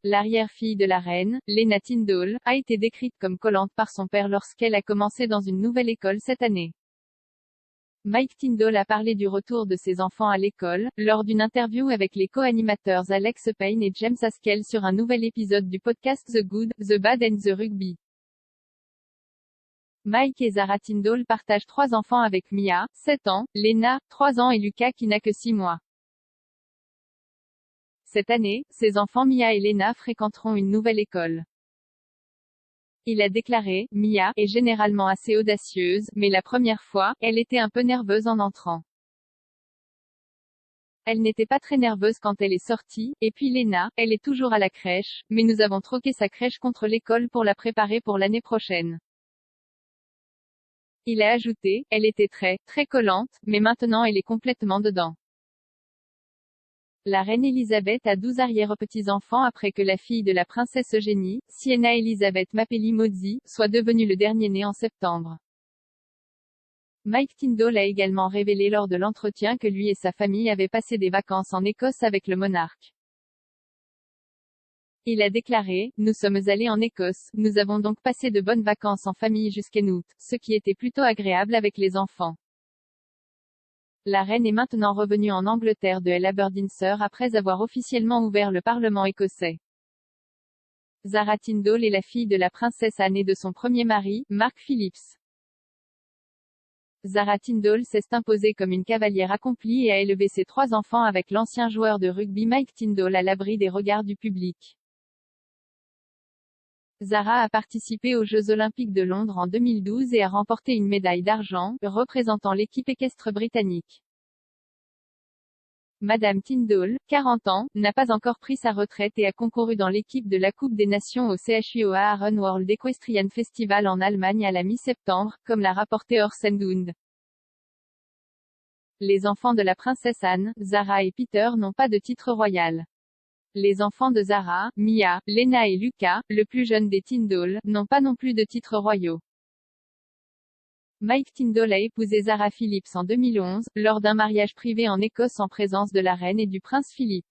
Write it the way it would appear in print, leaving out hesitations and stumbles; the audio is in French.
l'arrière-fille de la reine, Lena Tindall, a été décrite comme collante par son père lorsqu'elle a commencé dans une nouvelle école cette année. Mike Tindall a parlé du retour de ses enfants à l'école, lors d'une interview avec les co-animateurs Alex Payne et James Haskell sur un nouvel épisode du podcast The Good, The Bad and The Rugby. Mike et Zara Tindall partagent 3 enfants avec Mia, 7 ans, Lena, 3 ans et Lucas qui n'a que 6 mois. Cette année, ses enfants Mia et Lena fréquenteront une nouvelle école. Il a déclaré, Mia est généralement assez audacieuse, mais la première fois, elle était un peu nerveuse en entrant. Elle n'était pas très nerveuse quand elle est sortie, et puis Lena, elle est toujours à la crèche, mais nous avons troqué sa crèche contre l'école pour la préparer pour l'année prochaine. Il a ajouté, elle était très collante, mais maintenant elle est complètement dedans. La reine Elisabeth a 12 arrière-petits-enfants après que la fille de la princesse Eugénie, Sienna Elizabeth Mapelli Mozzi, soit devenue le dernier-né en septembre. Mike Tindall a également révélé lors de l'entretien que lui et sa famille avaient passé des vacances en Écosse avec le monarque. Il a déclaré, nous sommes allés en Écosse, nous avons donc passé de bonnes vacances en famille jusqu'en août, ce qui était plutôt agréable avec les enfants. La reine est maintenant revenue en Angleterre de Aberdeenshire après avoir officiellement ouvert le Parlement écossais. Zara Tindall est la fille de la princesse Anne et de son premier mari, Mark Phillips. Zara Tindall s'est imposée comme une cavalière accomplie et a élevé ses 3 enfants avec l'ancien joueur de rugby Mike Tindall à l'abri des regards du public. Zara a participé aux Jeux Olympiques de Londres en 2012 et a remporté une médaille d'argent, représentant l'équipe équestre britannique. Madame Tindall, 40 ans, n'a pas encore pris sa retraite et a concouru dans l'équipe de la Coupe des Nations au CHUOA Aaron World Equestrian Festival en Allemagne à la mi-septembre, comme l'a rapporté Orsendund. Les enfants de la princesse Anne, Zara et Peter n'ont pas de titre royal. Les enfants de Zara, Mia, Lena et Lucas, le plus jeune des Tindall, n'ont pas non plus de titres royaux. Mike Tindall a épousé Zara Phillips en 2011, lors d'un mariage privé en Écosse en présence de la reine et du prince Philippe.